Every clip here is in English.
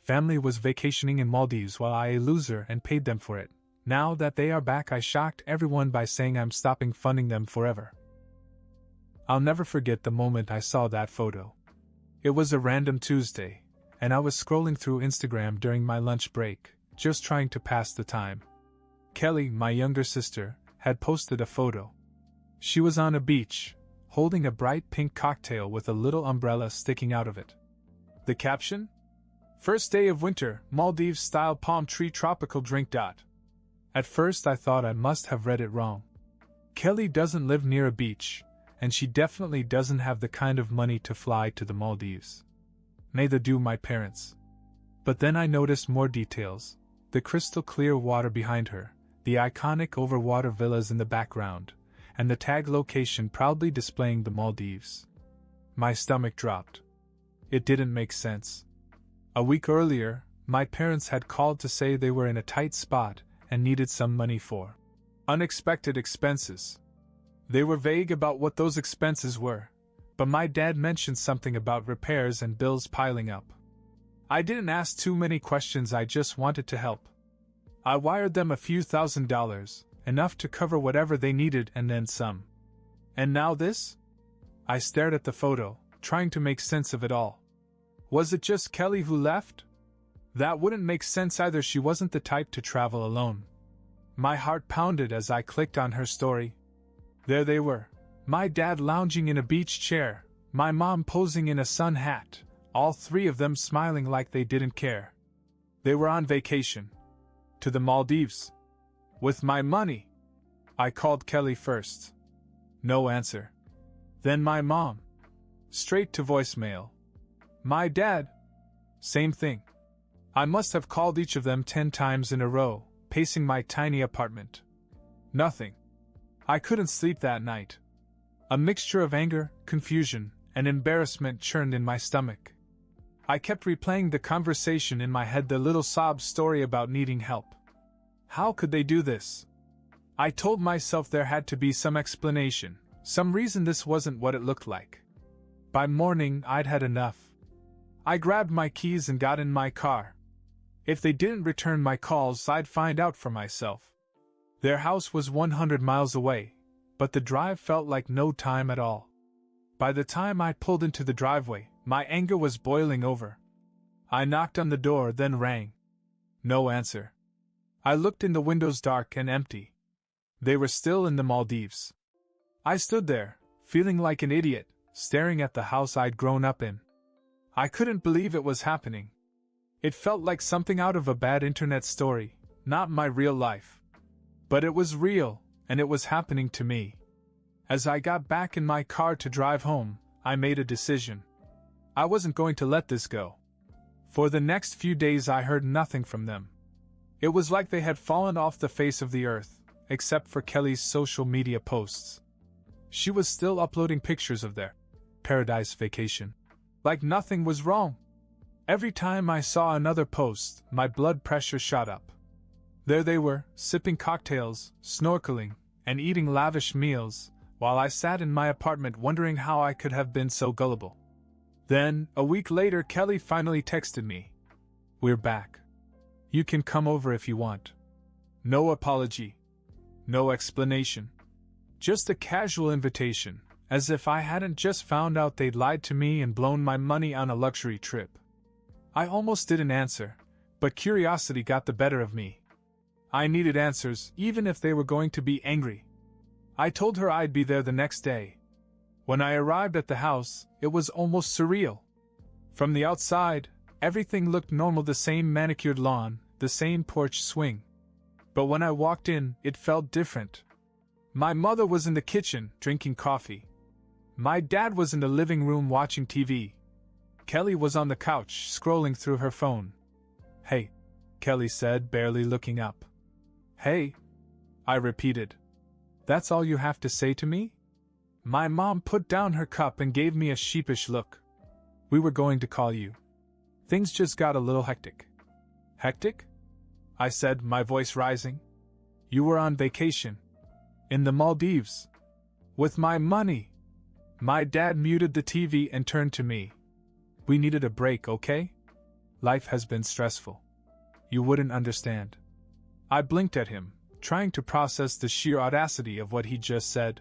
Family was vacationing in Maldives while I a loser and paid them for it. Now that they are back, I shocked everyone by saying I'm stopping funding them forever. I'll never forget the moment I saw that photo. It was a random Tuesday, and I was scrolling through Instagram during my lunch break, just trying to pass the time. Kelly, my younger sister, had posted a photo. She was on a beach, holding a bright pink cocktail with a little umbrella sticking out of it. The caption? First day of winter, Maldives-style palm tree tropical drink. At first I thought I must have read it wrong. Kelly doesn't live near a beach, and she definitely doesn't have the kind of money to fly to the Maldives. Neither do my parents. But then I noticed more details: the crystal clear water behind her, the iconic overwater villas in the background, and the tag location proudly displaying the Maldives. My stomach dropped. It didn't make sense. A week earlier, my parents had called to say they were in a tight spot and needed some money for unexpected expenses. They were vague about what those expenses were, but my dad mentioned something about repairs and bills piling up. I didn't ask too many questions, I just wanted to help. I wired them a few $1,000s, enough to cover whatever they needed and then some. And now this? I stared at the photo, trying to make sense of it all. Was it just Kelly who left? That wouldn't make sense either. She wasn't the type to travel alone. My heart pounded as I clicked on her story. There they were. My dad lounging in a beach chair, my mom posing in a sun hat, all three of them smiling like they didn't care. They were on vacation. To the Maldives. With my money. I called Kelly first. No answer. Then my mom. Straight to voicemail. My dad. Same thing. I must have called each of them 10 times in a row, pacing my tiny apartment. Nothing. I couldn't sleep that night. A mixture of anger, confusion, and embarrassment churned in my stomach. I kept replaying the conversation in my head, the little sob story about needing help. How could they do this? I told myself there had to be some explanation, some reason this wasn't what it looked like. By morning, I'd had enough. I grabbed my keys and got in my car. If they didn't return my calls, I'd find out for myself. Their house was 100 miles away, but the drive felt like no time at all. By the time I pulled into the driveway, my anger was boiling over. I knocked on the door, then rang. No answer. I looked in the windows, dark and empty. They were still in the Maldives. I stood there, feeling like an idiot, staring at the house I'd grown up in. I couldn't believe it was happening. It felt like something out of a bad internet story, not my real life. But it was real, and it was happening to me. As I got back in my car to drive home, I made a decision. I wasn't going to let this go. For the next few days I heard nothing from them. It was like they had fallen off the face of the earth, except for Kelly's social media posts. She was still uploading pictures of their paradise vacation. Like nothing was wrong. Every time I saw another post, my blood pressure shot up. There they were, sipping cocktails, snorkeling, and eating lavish meals, while I sat in my apartment wondering how I could have been so gullible. Then, a week later, Kelly finally texted me. We're back. You can come over if you want. No apology. No explanation. Just a casual invitation, as if I hadn't just found out they'd lied to me and blown my money on a luxury trip. I almost didn't answer, but curiosity got the better of me. I needed answers, even if they were going to be angry. I told her I'd be there the next day. When I arrived at the house, it was almost surreal. From the outside, everything looked normal, the same manicured lawn, the same porch swing. But when I walked in, it felt different. My mother was in the kitchen, drinking coffee. My dad was in the living room watching TV. Kelly was on the couch, scrolling through her phone. Hey, Kelly said, barely looking up. Hey, I repeated. That's all you have to say to me? My mom put down her cup and gave me a sheepish look. We were going to call you. Things just got a little hectic. Hectic? I said, my voice rising. You were on vacation. In the Maldives. With my money. My dad muted the TV and turned to me. We needed a break, okay? Life has been stressful. You wouldn't understand. I blinked at him, trying to process the sheer audacity of what he just said.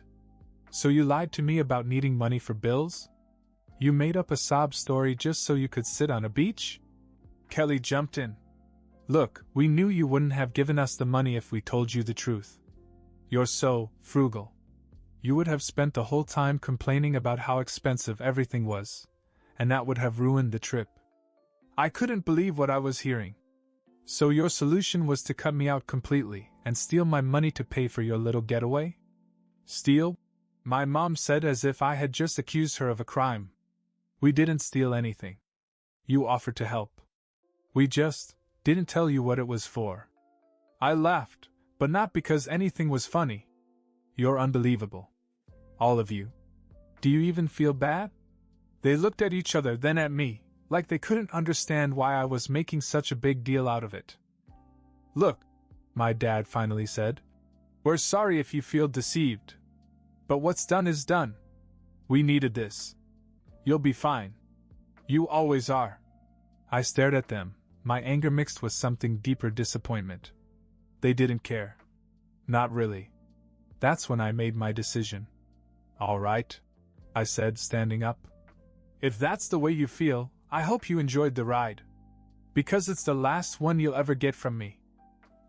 So you lied to me about needing money for bills? You made up a sob story just so you could sit on a beach? Kelly jumped in. Look, we knew you wouldn't have given us the money if we told you the truth. You're so frugal. You would have spent the whole time complaining about how expensive everything was, and that would have ruined the trip. I couldn't believe what I was hearing. So your solution was to cut me out completely and steal my money to pay for your little getaway? Steal? My mom said as if I had just accused her of a crime. We didn't steal anything. You offered to help. We just didn't tell you what it was for. I laughed, but not because anything was funny. You're unbelievable. All of you. Do you even feel bad? They looked at each other, then at me, like they couldn't understand why I was making such a big deal out of it. Look, my dad finally said. We're sorry if you feel deceived. But what's done is done. We needed this. You'll be fine. You always are. I stared at them, my anger mixed with something deeper disappointment. They didn't care. Not really. That's when I made my decision. All right, I said, standing up. If that's the way you feel, I hope you enjoyed the ride. Because it's the last one you'll ever get from me.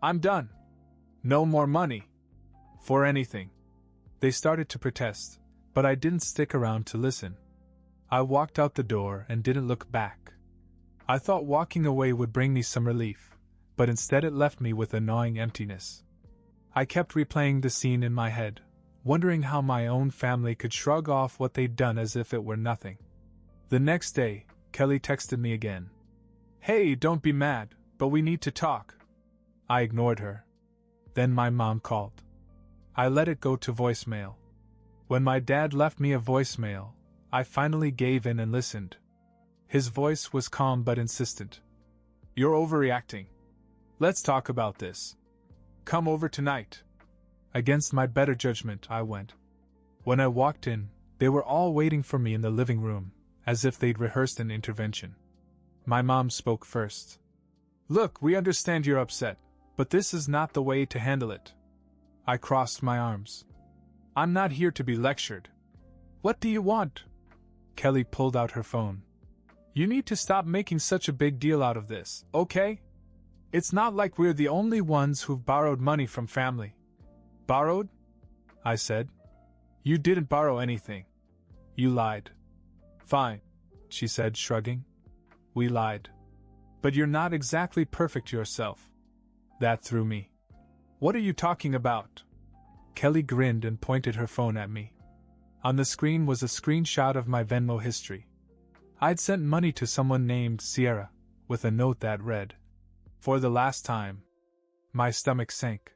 I'm done. No more money. For anything. They started to protest, but I didn't stick around to listen. I walked out the door and didn't look back. I thought walking away would bring me some relief, but instead it left me with a gnawing emptiness. I kept replaying the scene in my head, wondering how my own family could shrug off what they'd done as if it were nothing. The next day, Kelly texted me again. Hey, don't be mad, but we need to talk. I ignored her. Then my mom called. I let it go to voicemail. When my dad left me a voicemail, I finally gave in and listened. His voice was calm but insistent. You're overreacting. Let's talk about this. Come over tonight. Against my better judgment, I went. When I walked in, they were all waiting for me in the living room, as if they'd rehearsed an intervention. My mom spoke first. Look, we understand you're upset, but this is not the way to handle it. I crossed my arms. I'm not here to be lectured. What do you want? Kelly pulled out her phone. You need to stop making such a big deal out of this, okay? It's not like we're the only ones who've borrowed money from family. Borrowed? I said. You didn't borrow anything. You lied. Fine, she said, shrugging. We lied. But you're not exactly perfect yourself. That threw me. What are you talking about? Kelly grinned and pointed her phone at me. On the screen was a screenshot of my Venmo history. I'd sent money to someone named Sierra, with a note that read, For the last time. My stomach sank.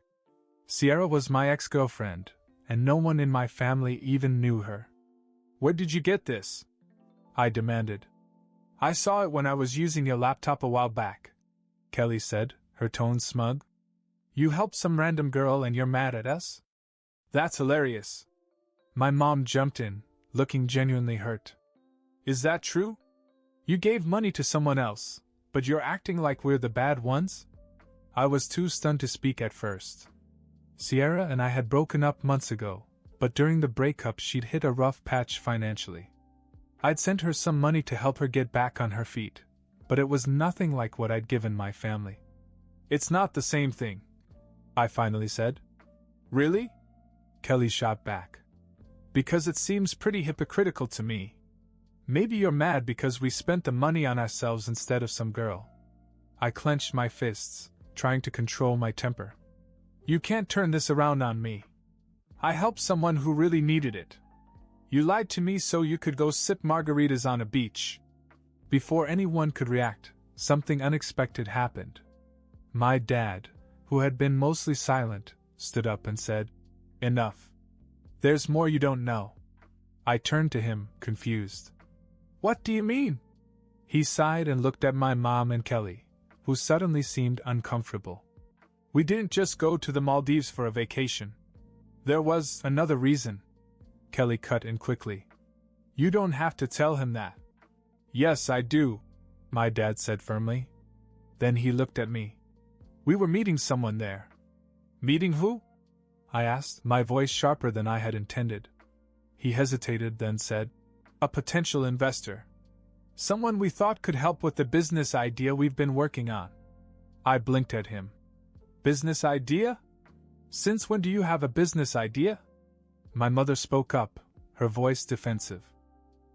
Sierra was my ex-girlfriend, and no one in my family even knew her. Where did you get this? I demanded. I saw it when I was using your laptop a while back, Kelly said, her tone smug. You helped some random girl and you're mad at us? That's hilarious. My mom jumped in, looking genuinely hurt. Is that true? You gave money to someone else, but you're acting like we're the bad ones? I was too stunned to speak at first. Sierra and I had broken up months ago, but during the breakup she'd hit a rough patch financially. I'd sent her some money to help her get back on her feet, but it was nothing like what I'd given my family. It's not the same thing, I finally said. Really? Kelly shot back. Because it seems pretty hypocritical to me. Maybe you're mad because we spent the money on ourselves instead of some girl. I clenched my fists, trying to control my temper. You can't turn this around on me. I helped someone who really needed it. You lied to me so you could go sip margaritas on a beach. Before anyone could react, something unexpected happened. My dad, who had been mostly silent, stood up and said, Enough. There's more you don't know. I turned to him, confused. What do you mean? He sighed and looked at my mom and Kelly, who suddenly seemed uncomfortable. We didn't just go to the Maldives for a vacation. There was another reason. Kelly cut in quickly. You don't have to tell him that. Yes, I do. my dad said firmly. Then he looked at me. We were meeting someone there. Meeting who? I asked, my voice sharper than I had intended. He hesitated, then said, a potential investor. Someone we thought could help with the business idea we've been working on. I blinked at him. Business idea? Since when do you have a business idea? My mother spoke up, her voice defensive.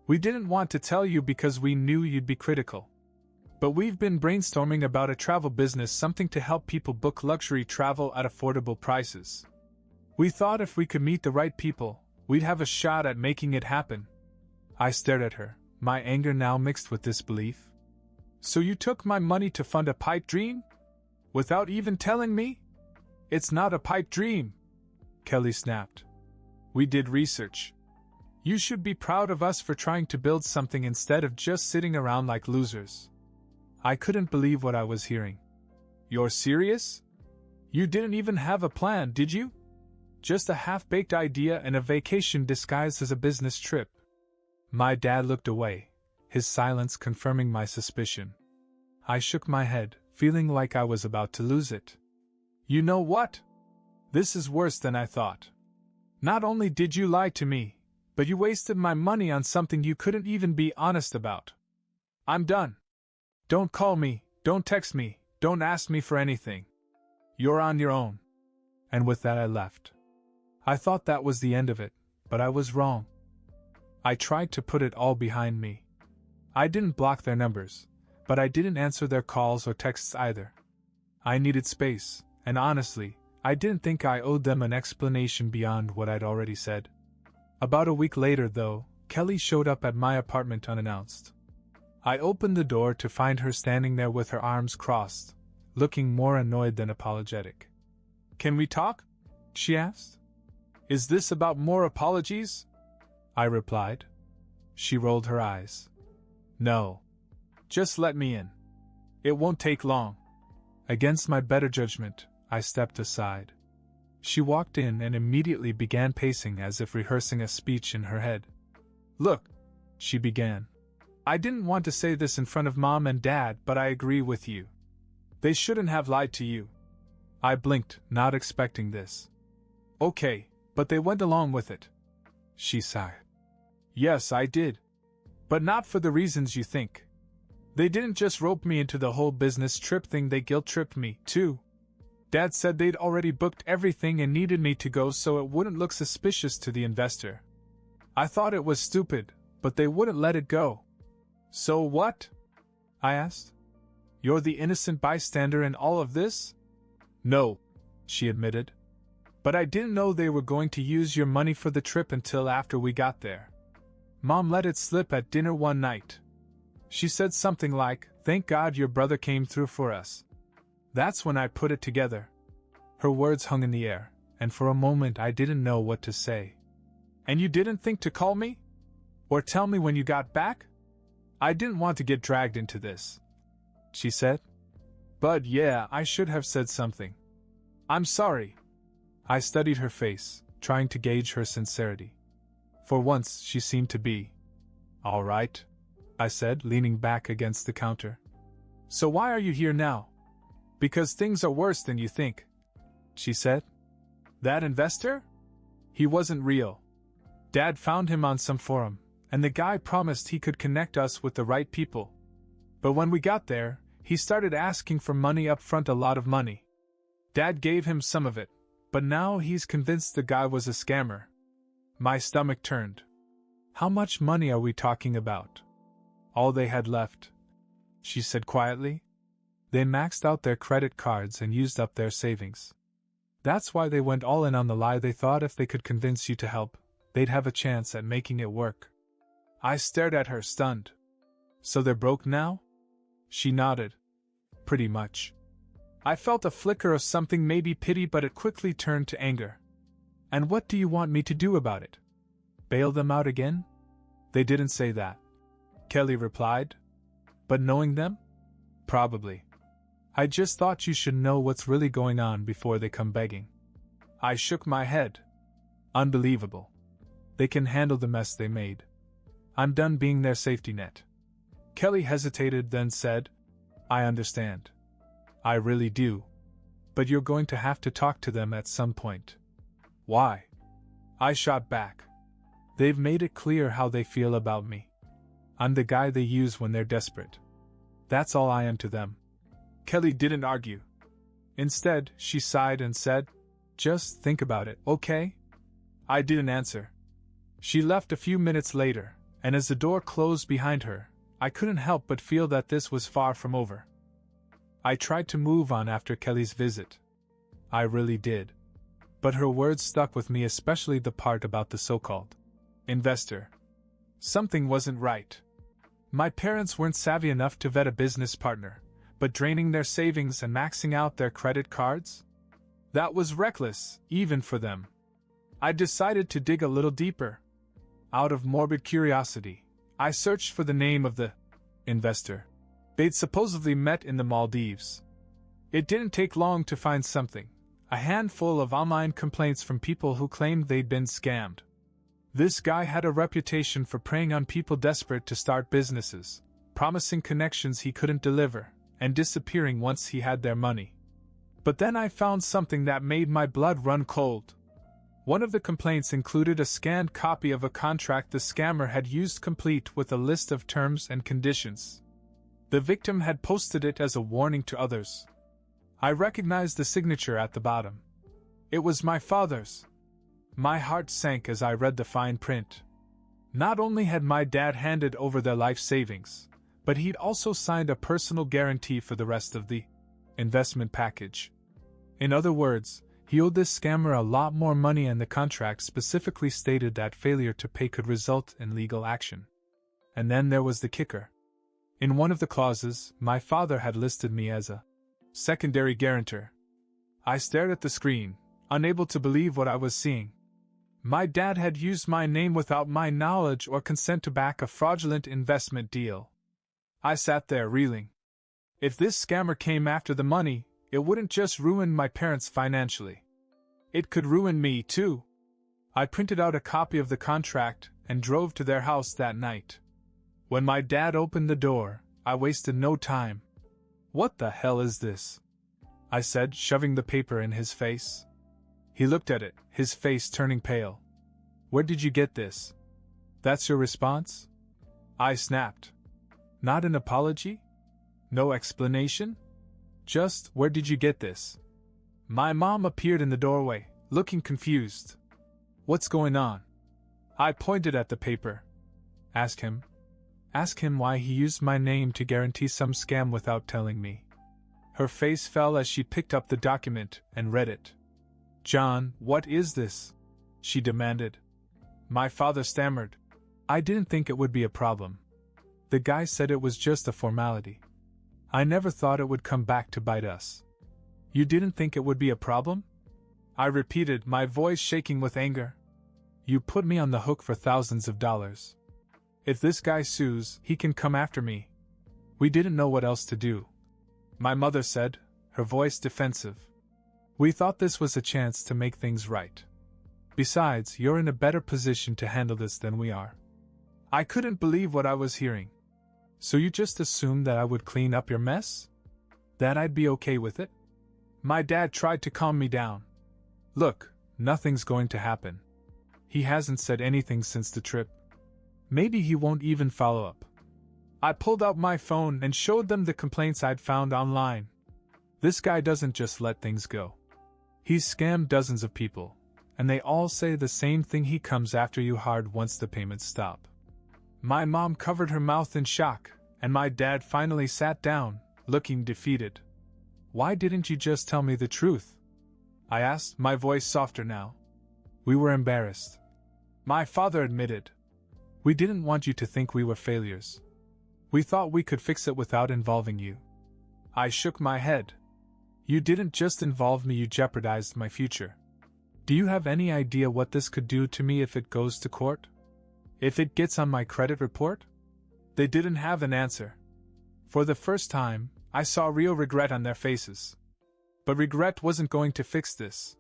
We didn't want to tell you because we knew you'd be critical. But we've been brainstorming about a travel business, something to help people book luxury travel at affordable prices. We thought if we could meet the right people, we'd have a shot at making it happen. I stared at her, my anger now mixed with disbelief. So you took my money to fund a pipe dream? Without even telling me? It's not a pipe dream, Kelly snapped. We did research. You should be proud of us for trying to build something instead of just sitting around like losers. I couldn't believe what I was hearing. You're serious? You didn't even have a plan, did you? Just a half-baked idea and a vacation disguised as a business trip. My dad looked away, his silence confirming my suspicion. I shook my head, feeling like I was about to lose it. You know what? This is worse than I thought. Not only did you lie to me, but you wasted my money on something you couldn't even be honest about. I'm done. Don't call me, don't text me, don't ask me for anything. You're on your own. And with that I left. I thought that was the end of it, but I was wrong. I tried to put it all behind me. I didn't block their numbers, but I didn't answer their calls or texts either. I needed space, and honestly, I didn't think I owed them an explanation beyond what I'd already said. About a week later, though, Kelly showed up at my apartment unannounced. I opened the door to find her standing there with her arms crossed, looking more annoyed than apologetic. Can we talk? She asked. Is this about more apologies? I replied. She rolled her eyes. No. Just let me in. It won't take long. Against my better judgment, I stepped aside. She walked in and immediately began pacing as if rehearsing a speech in her head. Look, she began. I didn't want to say this in front of Mom and Dad, but I agree with you. They shouldn't have lied to you. I blinked, not expecting this. Okay, but they went along with it. She sighed. Yes, I did. But not for the reasons you think. They didn't just rope me into the whole business trip thing, they guilt-tripped me, too. Dad said they'd already booked everything and needed me to go so it wouldn't look suspicious to the investor. I thought it was stupid, but they wouldn't let it go. So what? I asked. You're the innocent bystander in all of this? No, she admitted. But I didn't know they were going to use your money for the trip until after we got there. Mom let it slip at dinner one night. She said something like, "Thank God your brother came through for us." That's when I put it together. Her words hung in the air, and for a moment I didn't know what to say. And you didn't think to call me? Or tell me when you got back? I didn't want to get dragged into this, she said. But yeah, I should have said something. I'm sorry. I studied her face, trying to gauge her sincerity. For once, she seemed to be. All right, I said, leaning back against the counter. So why are you here now? Because things are worse than you think, she said. That investor? He wasn't real. Dad found him on some forum, and the guy promised he could connect us with the right people. But when we got there, he started asking for money up front, a lot of money. Dad gave him some of it, but now he's convinced the guy was a scammer. My stomach turned. How much money are we talking about? All they had left, she said quietly. They maxed out their credit cards and used up their savings. That's why they went all in on the lie. They thought if they could convince you to help, they'd have a chance at making it work. I stared at her, stunned. So they're broke now? She nodded. Pretty much. I felt a flicker of something, maybe pity, but it quickly turned to anger. And what do you want me to do about it? Bail them out again? They didn't say that, Kelly replied. But knowing them? Probably. I just thought you should know what's really going on before they come begging. I shook my head. Unbelievable. They can handle the mess they made. I'm done being their safety net. Kelly hesitated, then said, I understand. I really do. But you're going to have to talk to them at some point. Why? I shot back. They've made it clear how they feel about me. I'm the guy they use when they're desperate. That's all I am to them. Kelly didn't argue. Instead, she sighed and said, Just think about it, okay? I didn't answer. She left a few minutes later, and as the door closed behind her, I couldn't help but feel that this was far from over. I tried to move on after Kelly's visit. I really did. But her words stuck with me, especially the part about the so-called investor. Something wasn't right. My parents weren't savvy enough to vet a business partner, but draining their savings and maxing out their credit cards? That was reckless, even for them. I decided to dig a little deeper. Out of morbid curiosity, I searched for the name of the investor they'd supposedly met in the Maldives. It didn't take long to find something, a handful of online complaints from people who claimed they'd been scammed. This guy had a reputation for preying on people desperate to start businesses, promising connections he couldn't deliver, and disappearing once he had their money. But then I found something that made my blood run cold. One of the complaints included a scanned copy of a contract the scammer had used, complete with a list of terms and conditions. The victim had posted it as a warning to others. I recognized the signature at the bottom. It was my father's. My heart sank as I read the fine print. Not only had my dad handed over their life savings, but he'd also signed a personal guarantee for the rest of the investment package. In other words, he owed this scammer a lot more money, and the contract specifically stated that failure to pay could result in legal action. And then there was the kicker. In one of the clauses, my father had listed me as a secondary guarantor. I stared at the screen, unable to believe what I was seeing. My dad had used my name without my knowledge or consent to back a fraudulent investment deal. I sat there reeling. If this scammer came after the money, it wouldn't just ruin my parents financially. It could ruin me too. I printed out a copy of the contract and drove to their house that night. When my dad opened the door, I wasted no time. What the hell is this? I said, shoving the paper in his face. He looked at it, his face turning pale. Where did you get this? That's your response? I snapped. Not an apology? No explanation? Just, where did you get this? My mom appeared in the doorway, looking confused. What's going on? I pointed at the paper. Ask him. Ask him why he used my name to guarantee some scam without telling me. Her face fell as she picked up the document and read it. John, what is this? She demanded. My father stammered. I didn't think it would be a problem. The guy said it was just a formality. I never thought it would come back to bite us. You didn't think it would be a problem? I repeated, my voice shaking with anger. You put me on the hook for thousands of dollars. If this guy sues, he can come after me. We didn't know what else to do. My mother said, her voice defensive. We thought this was a chance to make things right. Besides, you're in a better position to handle this than we are. I couldn't believe what I was hearing. So you just assumed that I would clean up your mess? That I'd be okay with it? My dad tried to calm me down. Look, nothing's going to happen. He hasn't said anything since the trip. Maybe he won't even follow up. I pulled out my phone and showed them the complaints I'd found online. This guy doesn't just let things go. He's scammed dozens of people, and they all say the same thing: he comes after you hard once the payments stop. My mom covered her mouth in shock, and my dad finally sat down, looking defeated. Why didn't you just tell me the truth? I asked, my voice softer now. We were embarrassed. My father admitted. We didn't want you to think we were failures. We thought we could fix it without involving you. I shook my head. You didn't just involve me, you jeopardized my future. Do you have any idea what this could do to me if it goes to court? If it gets on my credit report? They didn't have an answer. For the first time, I saw real regret on their faces. But regret wasn't going to fix this.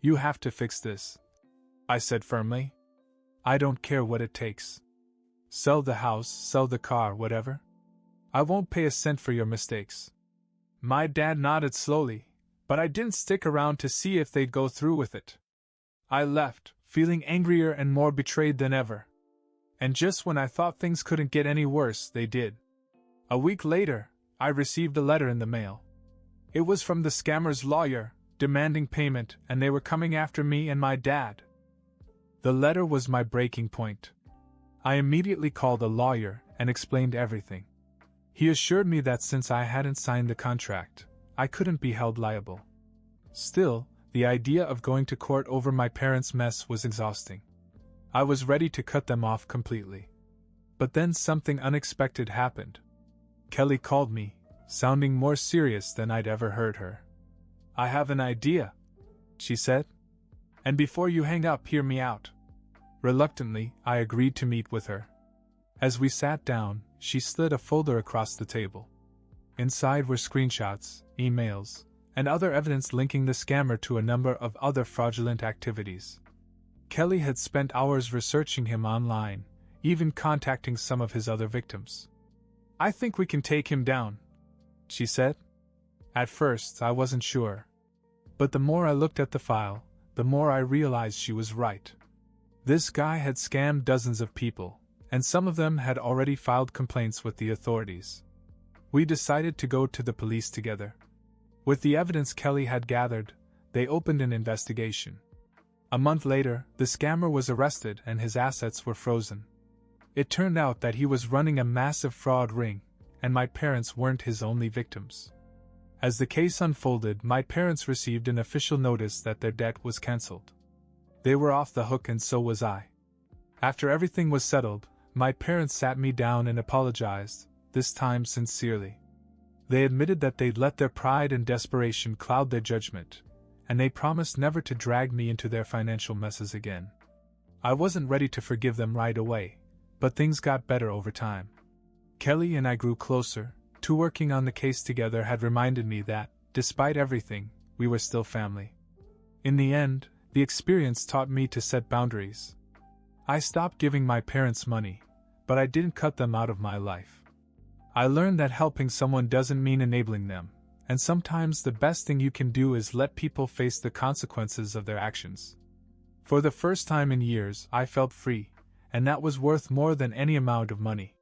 You have to fix this, I said firmly. I don't care what it takes. Sell the house, sell the car, whatever. I won't pay a cent for your mistakes." My dad nodded slowly, but I didn't stick around to see if they'd go through with it. I left, feeling angrier and more betrayed than ever. And just when I thought things couldn't get any worse, they did. A week later, I received a letter in the mail. It was from the scammer's lawyer, demanding payment, and they were coming after me and my dad. The letter was my breaking point. I immediately called a lawyer and explained everything. He assured me that since I hadn't signed the contract, I couldn't be held liable. Still, the idea of going to court over my parents' mess was exhausting. I was ready to cut them off completely. But then something unexpected happened. Kelly called me, sounding more serious than I'd ever heard her. "I have an idea," she said. "And before you hang up, hear me out." Reluctantly, I agreed to meet with her. As we sat down, she slid a folder across the table. Inside were screenshots, emails, and other evidence linking the scammer to a number of other fraudulent activities. Kelly had spent hours researching him online, even contacting some of his other victims. "I think we can take him down," she said. At first, I wasn't sure. But the more I looked at the file, the more I realized she was right. This guy had scammed dozens of people, and some of them had already filed complaints with the authorities. We decided to go to the police together. With the evidence Kelly had gathered, they opened an investigation. A month later, the scammer was arrested and his assets were frozen. It turned out that he was running a massive fraud ring, and my parents weren't his only victims. As the case unfolded, my parents received an official notice that their debt was cancelled. They were off the hook and so was I. After everything was settled, my parents sat me down and apologized, this time sincerely. They admitted that they'd let their pride and desperation cloud their judgment, and they promised never to drag me into their financial messes again. I wasn't ready to forgive them right away, but things got better over time. Kelly and I grew closer, working on the case together had reminded me that, despite everything, we were still family. In the end, the experience taught me to set boundaries. I stopped giving my parents money, but I didn't cut them out of my life. I learned that helping someone doesn't mean enabling them, and sometimes the best thing you can do is let people face the consequences of their actions. For the first time in years, I felt free, and that was worth more than any amount of money.